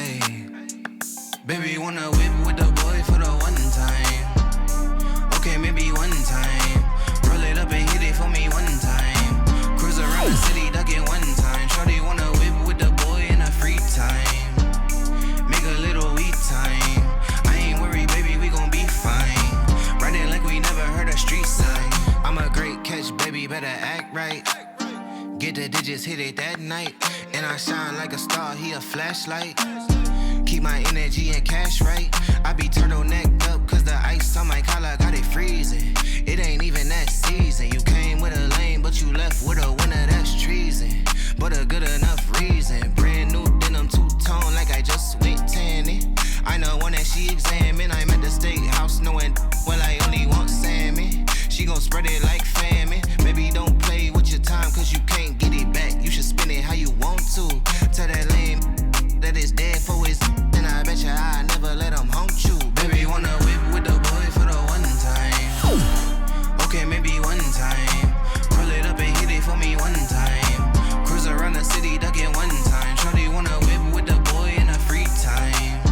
Ayy. Baby, wanna whip with the boy for the one time. Okay, maybe one time. Roll it up and hit it for me one time. Cruise around the city, duck it one time. Shorty wanna whip with the boy in her free time. Make a little weed time. I ain't worried, baby, we gon' be fine. Riding like we never heard a street sign. I'm a great catch, baby, better act right. Get the digits, hit it that night. And I shine like a star, he a flashlight. Keep my energy and cash right. I be turtlenecked up cause the ice on my collar got it freezing. It ain't even that season. You came with a lane but you left with a winner, that's treason. But a good enough reason. Brand new denim two-tone like I just went tanning. I know one that she examined. I'm at the steakhouse knowing well I only want salmon. She gon' spread it like famine. Baby, don't play with your time cause you can't get it back. You should spend it how you want to. Tell that lame that it's dead for his. And I bet you I never let him haunt you. Baby, wanna whip with the boy for the one time. Okay, maybe one time. Roll it up and hit it for me one time. Cruise around the city, duck it one time. Shorty wanna whip with the boy in her free time.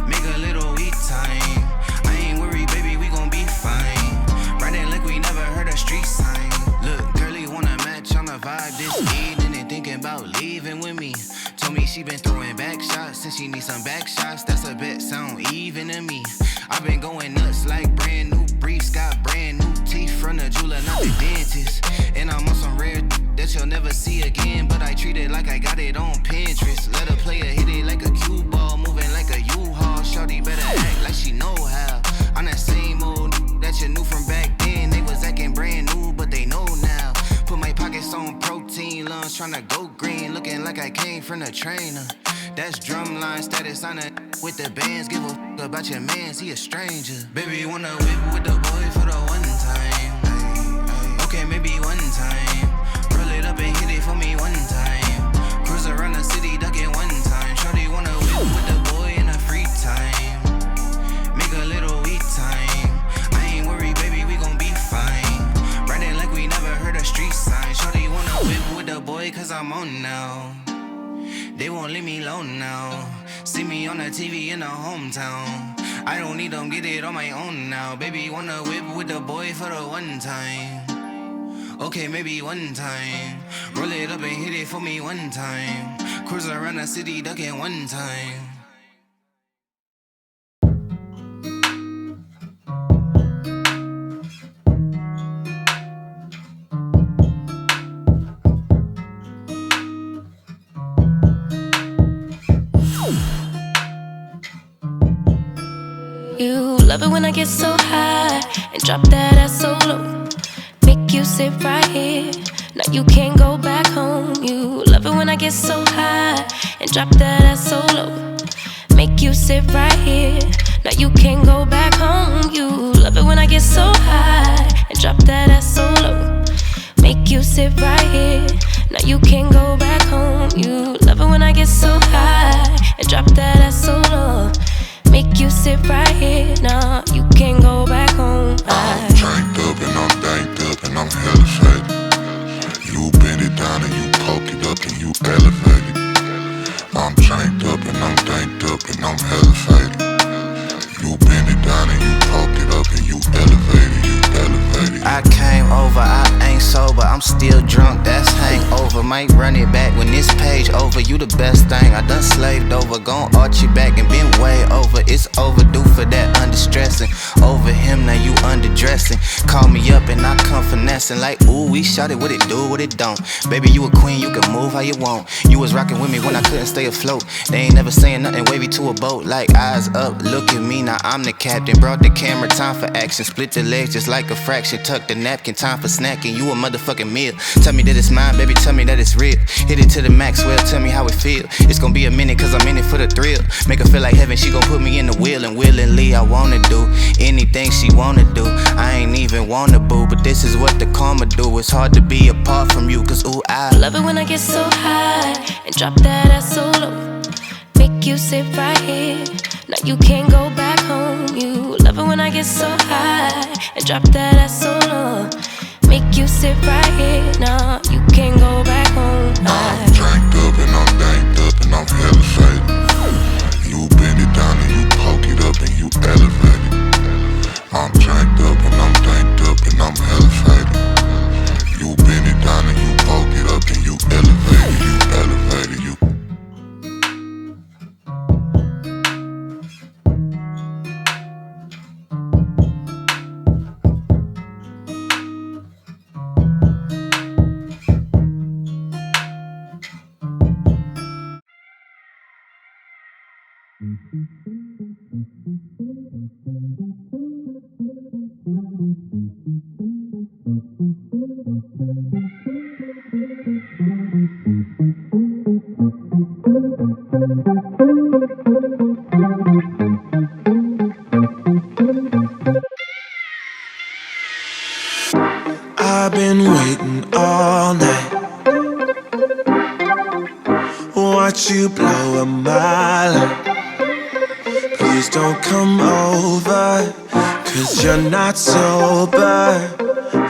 Make a little weed time. I ain't worried, baby, we gon' be fine. Riding like we never heard a street sign. Look, girlie wanna match on the vibe this evening and thinking about leaving with me. Told me she been throwing back shots since she need some back shots. That's a bet sound even to me. I've been going nuts like brand new briefs. Got brand new teeth from the jeweler, not the dentist. And I'm on some rare that you'll never see again. But I treat it like I got it on Pinterest. Let a player hit it like a cue ball, moving like a U-Haul. Shorty better act like she know how. I'm that same old that you knew from back then. They was acting brand new, but they know now. Put my pockets on protein, lungs tryna go green. Looking like I came from the trainer. That's drumline status on it with the bands. Give a f about your mans, he a stranger. Baby, wanna whip with the boy for the one time. Okay, maybe one time. Roll it up and hit it for me one time. Cruise around the city, duck it one time. Shorty wanna whip with the boy in her free time. Make a little weed time. I ain't worried, baby, we gon' be fine. Riding like we never heard a street sign. Shorty wanna whip with the boy cause I'm on now. They won't leave me alone now. See me on the TV in the hometown. I don't need them, get it on my own now. Baby, wanna whip with the boy for the one time. Okay, maybe one time. Roll it up and hit it for me one time. Cruise around the city, ducking one time. You love it when I get so high and drop that ass so low. Make you sit right here. Now you can't go back home. You love it when I get so high and drop that ass so low. Make you sit right here. Now you can't go back home. You love it when I get so high and drop that ass so low. Make you sit right here. Now you can't go back home. You love it when I get so high and drop that ass so low. Make you sit right here, nah, you can't go back home. I'm tranked up and I'm danked up and I'm hella faded. You bend it down and you poke it up and you elevate it. I'm tranked up and I'm danked up and I'm hella faded. You bend it down and you poke it up and you elevate it, you elevate it. I came over, I ain't sober, I'm still drunk, that's hangover. Might run it back when this page over. You the best thing, I done slaved over. Gon' arch you back and been way over. It's overdue for that understressing. Over him, now you underdressing. Call me up and I come finessing. Like, ooh, we shot it, what it do, what it don't. Baby, you a queen, you can move how you want. You was rocking with me when I couldn't stay afloat. They ain't never saying nothing wavy to a boat. Like, eyes up, look at me, now I'm the captain. Brought the camera, time for action. Split the legs just like a fraction. Tuck the napkin, time for snacking. You a motherfucking meal. Tell me that it's mine, baby, tell me that it's real. Hit it to the max, well, tell me how it feel. It's gonna be a minute cause I'm in it for the thrill. Make her feel like heaven, she gon' put me in the wheel. And willingly I wanna do anything she wanna do. I ain't even wanna boo, but this is what the karma do. It's hard to be apart from you cause ooh, I love it when I get so high and drop that ass so low. Make you sit right here. Now you can't go back home. You love it when I get so high and drop that ass so low. Make you sit right here. Now you can't go back home. I'm tranked up and I'm danked up and I'm hella faded. I've been waiting all night. Watch you blow up my life. Please don't come over, 'cause you're not sober.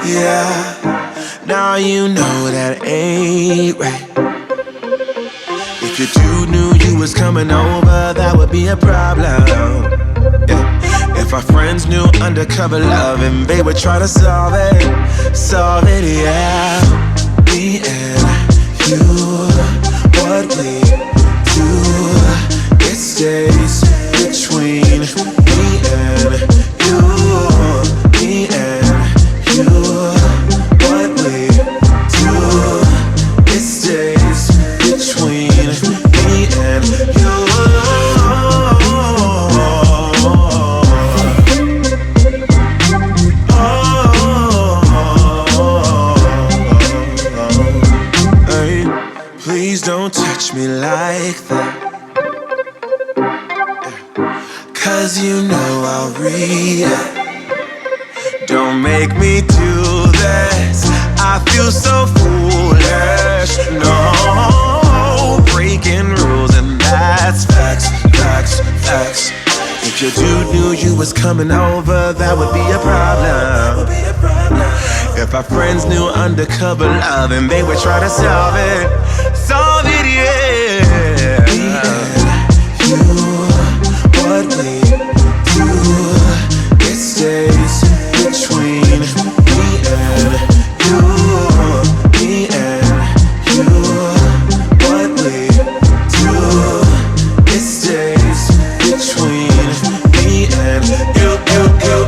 Yeah, now you know that ain't right. If your dude knew you was coming over, that would be a problem. Yeah. If our friends knew undercover love and they would try to solve it, yeah. Me and you, what we do, it stays between me and you. Me and you, what we do, it stays between me and you. Please don't touch me like that, 'cause you know I'll react. Don't make me do this, I feel so foolish. No, breaking rules and that's facts, facts, facts. If your dude knew you was coming over, that would be a problem. If our friends knew undercover love and they would try to solve it, yeah. Me and you, what we do, it stays between me and you. Me and you, what we do, it stays between me and you, you, you.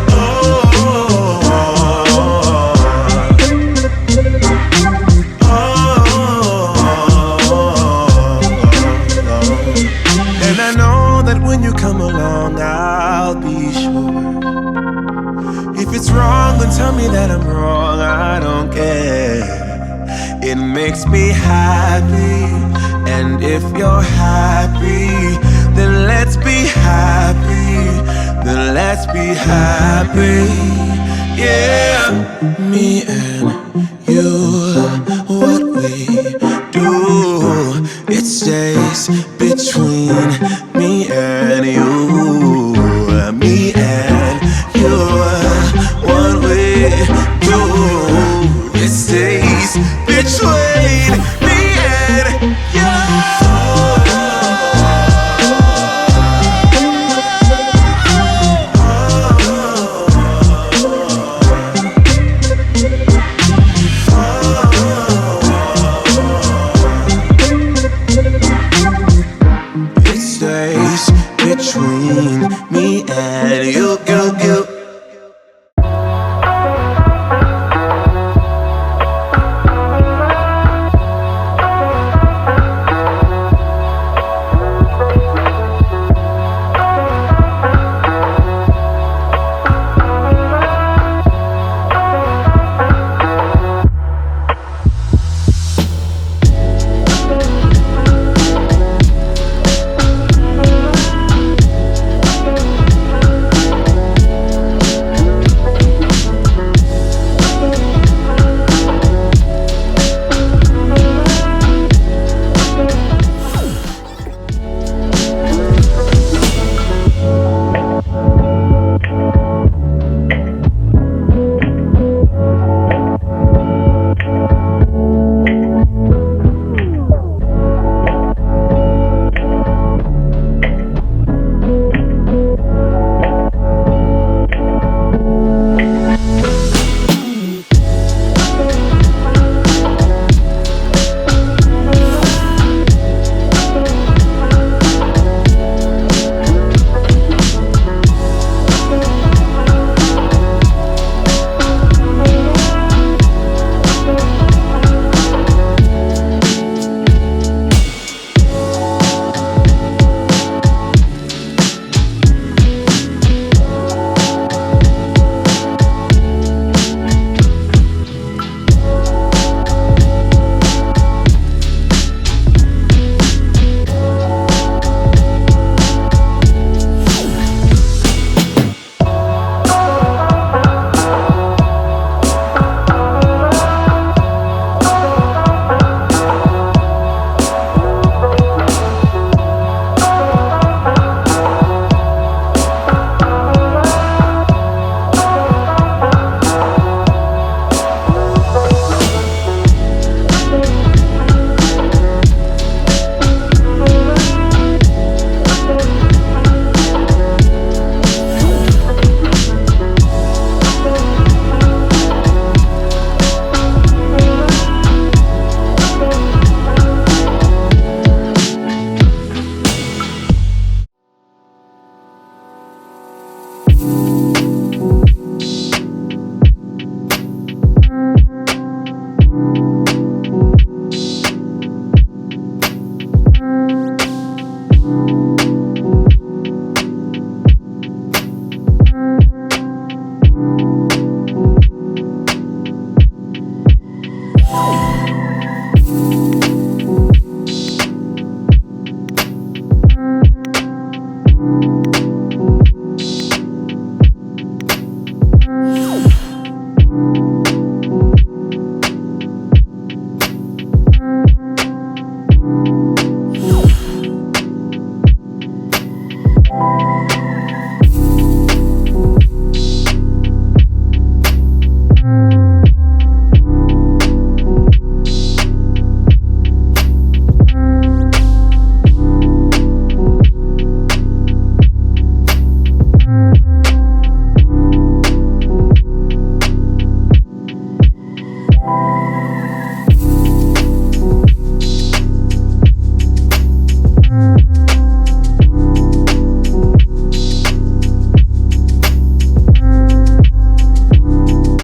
Come along, I'll be sure. If it's wrong, then tell me that I'm wrong, I don't care. It makes me happy, and if you're happy, then let's be happy, then let's be happy. Yeah, me and you, what we do, it stays between